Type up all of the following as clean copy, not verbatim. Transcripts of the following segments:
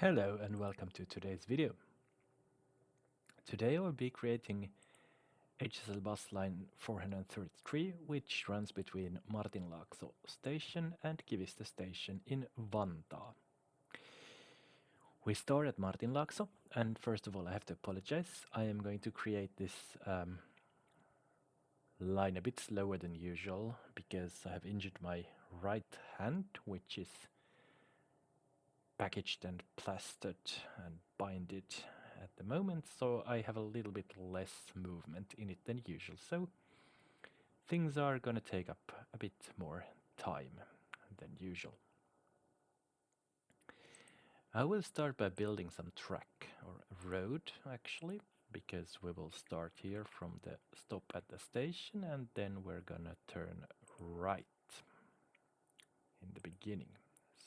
Hello and welcome to today's video. Today I will be creating HSL bus line 433 which runs between Martinlaakso station and Kivistö station in Vantaa. We start at Martinlaakso, and first of all I have to apologize. I am going to create this line a bit slower than usual because I have injured my right hand, which is packaged and plastered and binded at the moment, so I have a little bit less movement in it than usual, so things are gonna take up a bit more time than usual. I will start by building some track or road actually, because we will start here from the stop at the station and then we're gonna turn right in the beginning.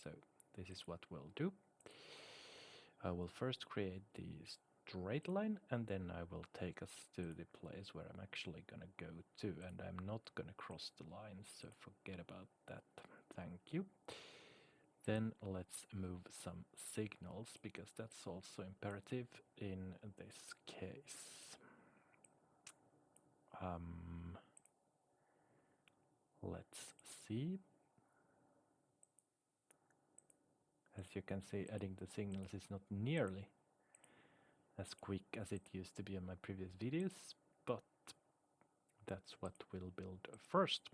So this is what we'll do. I will first create the straight line and then I will take us to the place where I'm actually gonna go to, and I'm not gonna cross the line, so forget about that. Thank you. Then let's move some signals because that's also imperative in this case. Let's see. As you can see, adding the signals is not nearly as quick as it used to be in my previous videos, but that's what we'll build first.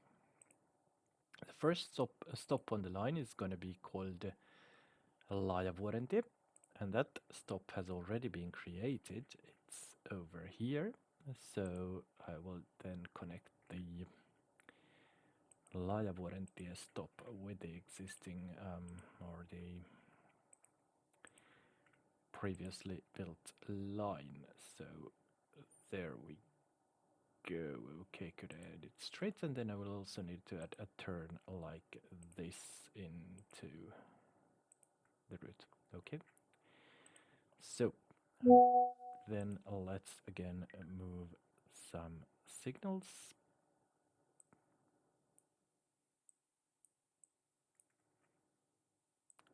The first stop on the line is going to be called Laajavuorentie, and that stop has already been created. It's over here, so I will then connect the Laajavuorentie stop with the existing or the previously built line. So there we go. Okay, could I add it straight? And then I will also need to add a turn like this into the route. Okay. So then let's again move some signals.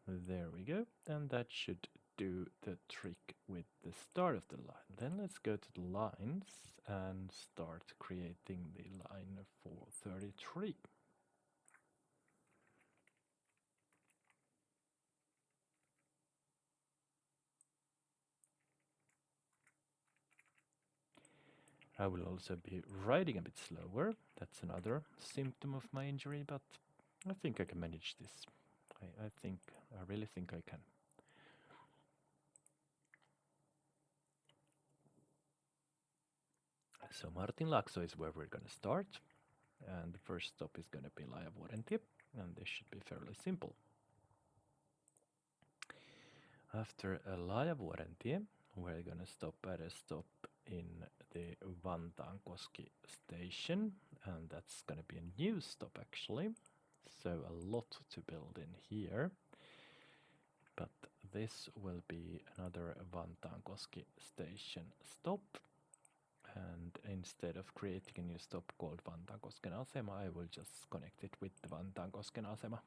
There we go. And that should do the trick with the start of the line. Then let's go to the lines and start creating the line 433. I will also be riding a bit slower. That's another symptom of my injury, but I think I can manage this. I really think I can. So Martinlaakso is where we're going to start, and the first stop is going to be Laajavuorentie, and this should be fairly simple. After Laajavuorentie, we're going to stop at a stop in the Vantaankoski station, and that's going to be a new stop actually, so a lot to build in here. But this will be another Vantaankoski station stop, and instead of creating a new stop called Vantaakosken asema, I will just connect it with the Vantaakosken asema.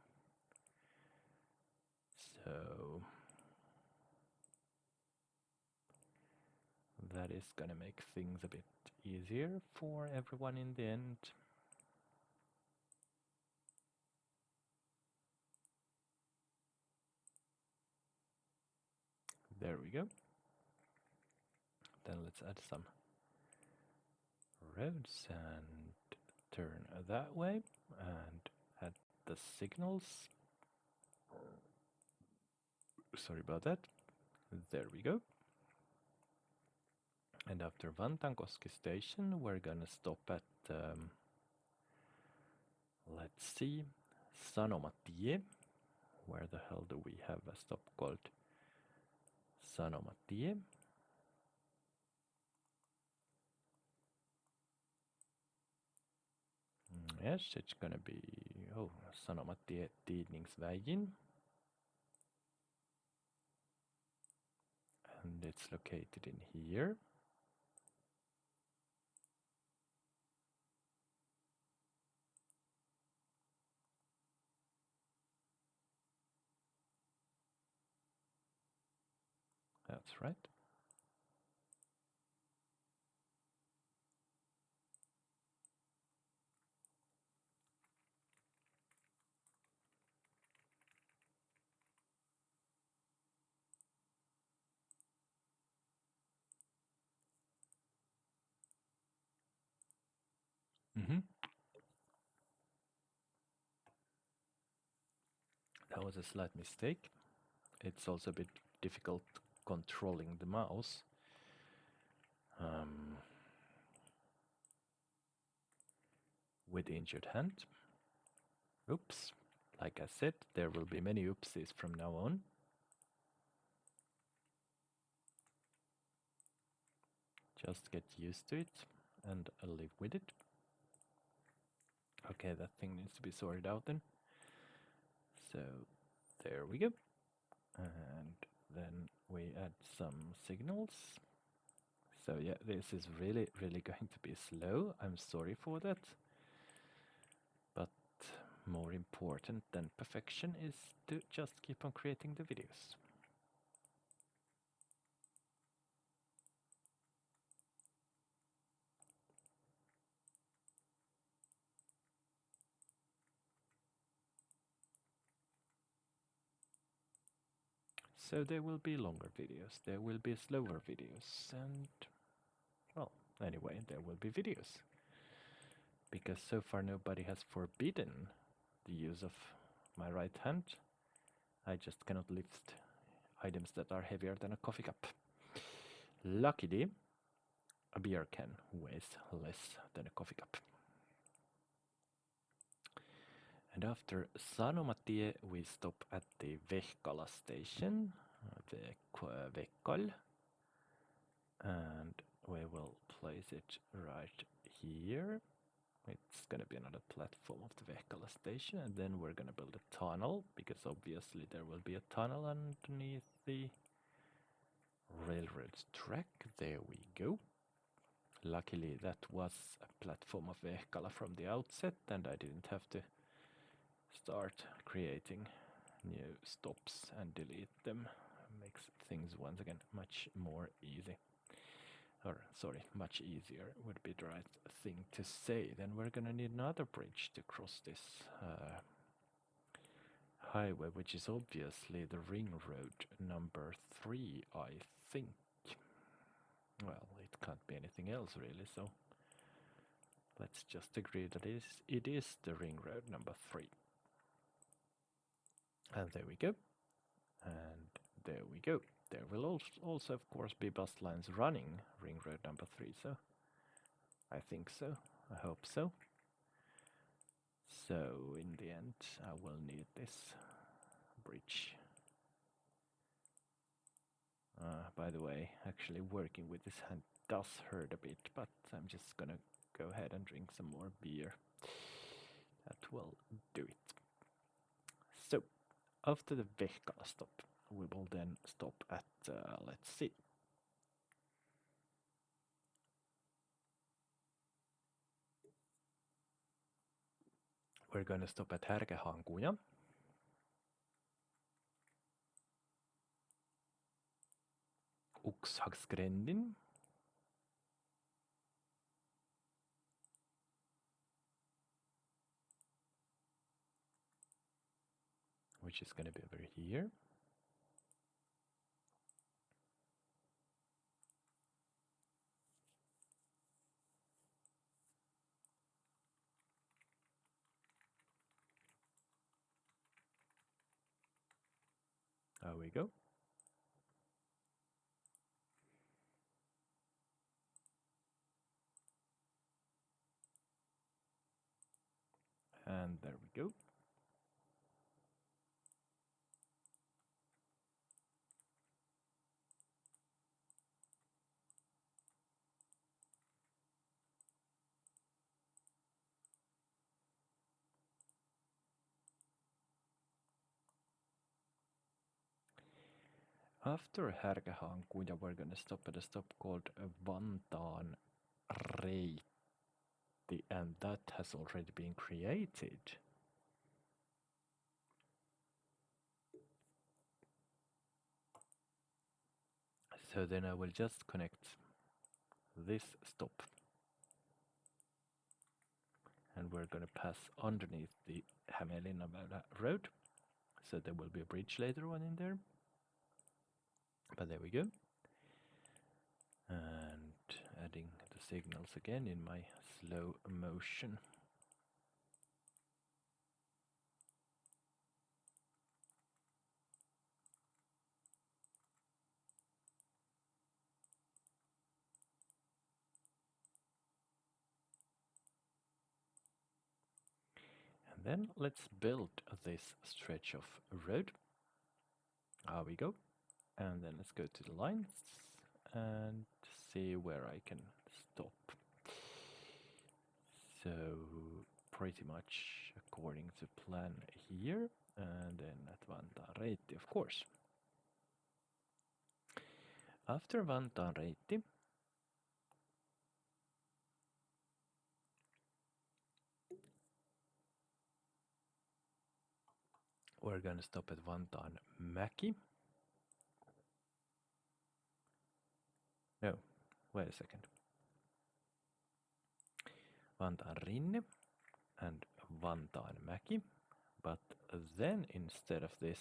So that is gonna make things a bit easier for everyone in the end. There we go. Then let's add some roads and turn that way and add the signals. Sorry about that. There we go. And after Vantaankoski station, we're gonna stop at, let's see, Sanomatie. Where the hell do we have a stop called Sanomatie? Yes, it's gonna be, Sanomatie Tidningsvägen. And it's located in here. That's right. Mm-hmm. That was a slight mistake. It's also a bit difficult controlling the mouse. With injured hand. Oops. Like I said, there will be many oopsies from now on. Just get used to it and live with it. Okay, that thing needs to be sorted out then. So there we go. And then we add some signals. So yeah, this is really going to be slow. I'm sorry for that. But more important than perfection is to just keep on creating the videos. So there will be longer videos, there will be slower videos, and well, anyway, there will be videos. Because so far nobody has forbidden the use of my right hand. I just cannot lift items that are heavier than a coffee cup. Luckily, a beer can weighs less than a coffee cup. And after Sanomatie, we stop at the Vehkala station, Vekkal, and we will place it right here. It's gonna be another platform of the Vehkala station, and then we're gonna build a tunnel, because obviously there will be a tunnel underneath the railroad track. There we go. Luckily that was a platform of Vehkala from the outset, and I didn't have to start creating new stops and delete them. Makes things once again much more easy. Or sorry, much easier would be the right thing to say. Then we're gonna need another bridge to cross this highway, which is obviously the ring road number 3, I think. Well, it can't be anything else really, so let's just agree that it is the ring road number 3. And there we go. And there we go. There will also of course be bus lines running ring road number 3, so I think so. I hope so. So in the end I will need this bridge. By the way, actually working with this hand does hurt a bit, but I'm just gonna go ahead and drink some more beer. That will do it. So, after the Vehkala stop, we will then stop at, let's see. We're gonna stop at Härkähankuja. Okshagsgrendin. Which is gonna be over here. There we go. And there we go. After Härkähankuja, we're gonna stop at a stop called Vantaan Reitti, and that has already been created. So then I will just connect this stop. And we're going to pass underneath the Hämeenlinna road. So there will be a bridge later on in there. But there we go. And adding the signals again in my slow motion. And then let's build this stretch of road. There we go. And then let's go to the lines and see where I can stop. So pretty much according to plan here, and then at Vantaa, of course. After Vantaa, we're gonna stop at Vantaa Mäki. No, wait a second. Vantaa Rinne and Vantaa Mäki, but then instead of this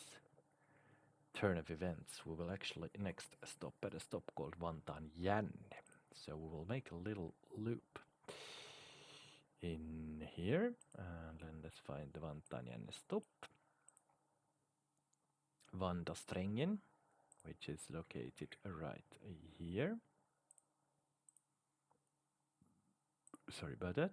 turn of events, we will actually next stop at a stop called Vantaa Jänne. So we will make a little loop in here, and then let's find the Vantaa Jänne stop. Vantasträngen, which is located right here. Sorry about that.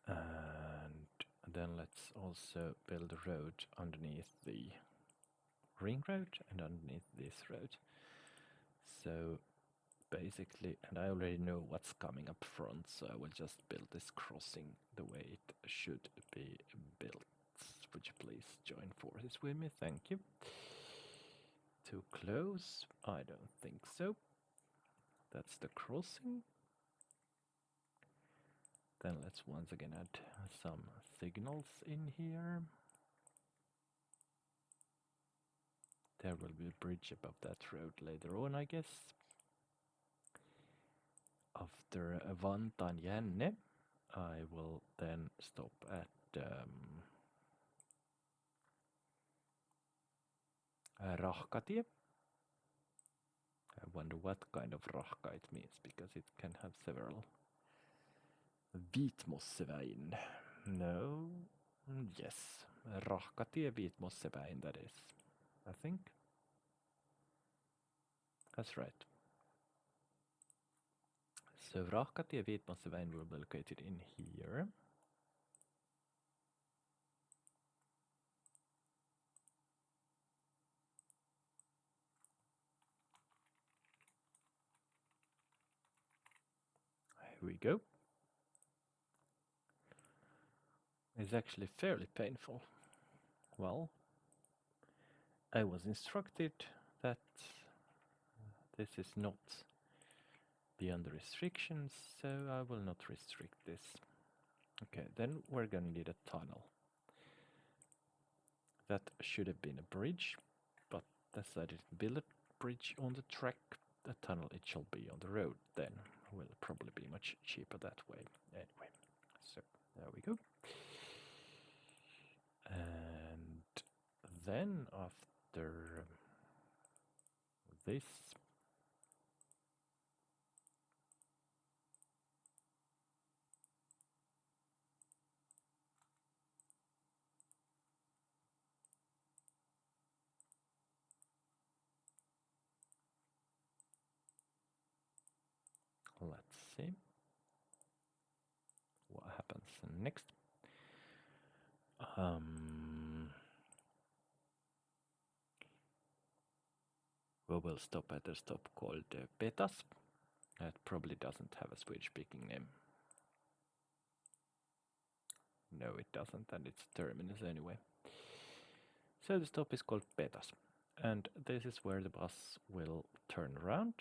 And then let's also build a road underneath the ring road and underneath this road. So basically, and I already know what's coming up front, so I will just build this crossing the way it should be built. Would you please join forces with me? Thank you. Too close? I don't think so. That's the crossing. Then let's once again add some signals in here. There will be a bridge above that road later on, I guess. After Vantaa Jänne, I will then stop at Rahkatie. I wonder what kind of rahka it means, because it can have several. Vitmosseväin. No. Yes. Rahkatie Vitmosseväin, that is. I think. That's right. So Rahkatie Vitmosseväin will be located in here. Here we go. It's actually fairly painful. Well, I was instructed that this is not beyond the restrictions, so I will not restrict this. Okay, then we're gonna need a tunnel. That should have been a bridge, but as I didn't build a bridge on the track, the tunnel it shall be on the road then. Will probably be much cheaper that way. Anyway, so there we go. And then after this, let's see what happens next. We will stop at a stop called Petas. That probably doesn't have a Swedish-speaking name. No, it doesn't, and it's a terminus anyway. So the stop is called Petas, and this is where the bus will turn around.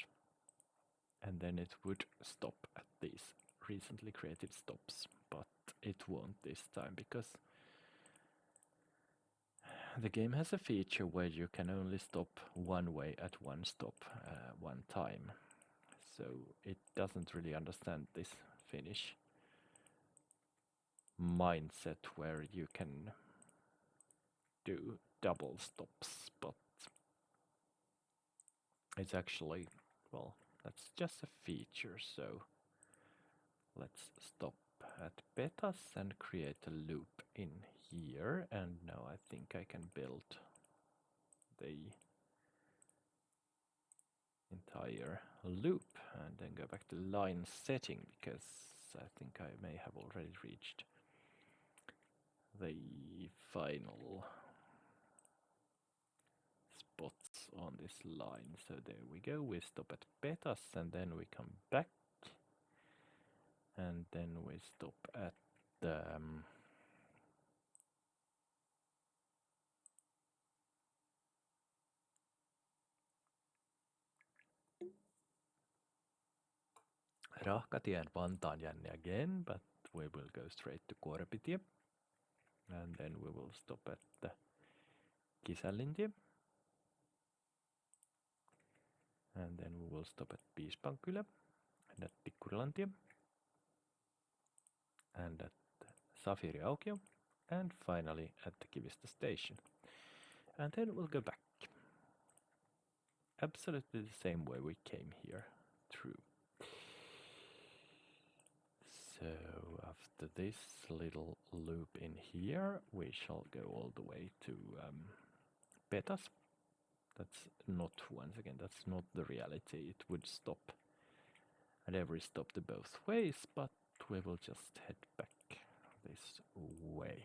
and then it would stop at these recently created stops, but it won't this time because the game has a feature where you can only stop one way at one stop one time, so it doesn't really understand this Finnish mindset where you can do double stops, but it's actually, well, that's just a feature, so let's stop at betas and create a loop in here, and now I think I can build the entire loop and then go back to line setting, because I think I may have already reached the final spots on this line. So there we go, we stop at betas and then we come back and then we stop at the Rahkatie and Vantaan Jänne again, but we will go straight to Korpitie. And then we will stop at the Kisällintie. And then we will stop at Piispankylä and at Tikkurilantie. And at Safiri Aukio. And finally at the Kivistä station. And then we'll go back. Absolutely the same way we came here through. So after this little loop in here, we shall go all the way to betas. That's not, once again, that's not the reality. It would stop at every stop the both ways, but we will just head back this way.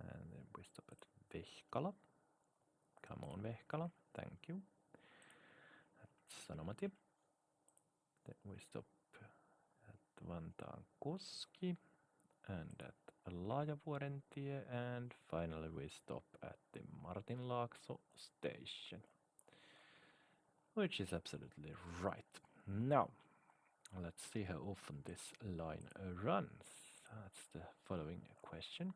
And then we stop at Vehkala. Come on, Vehkala, thank you. At Sanomatie. Then we stop at Vantaankoski and at Laajavuorentie, and finally we stop at the Martinlaakso station, which is absolutely right. Now, let's see how often this line runs. That's the following question.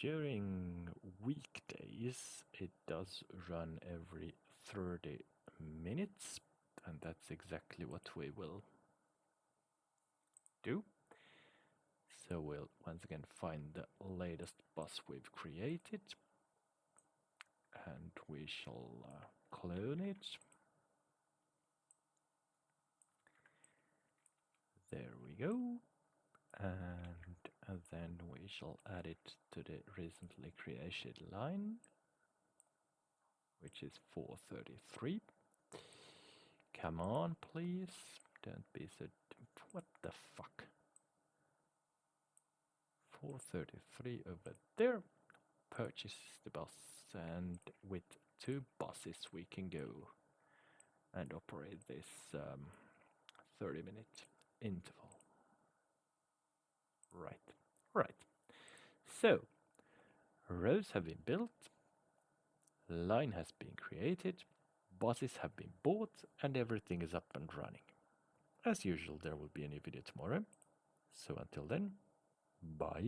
During weekdays, it does run every 30 minutes, and that's exactly what we will do. So we'll once again find the latest bus we've created, and we shall clone it. There we go. And then we shall add it to the recently created line, which is 433. Come on, please. Don't be so... What the fuck? 433 over there. Purchase the bus, and with 2 buses we can go and operate this 30-minute interval. Right. So, roads have been built, line has been created, buses have been bought, and everything is up and running. As usual, there will be a new video tomorrow. So until then, bye!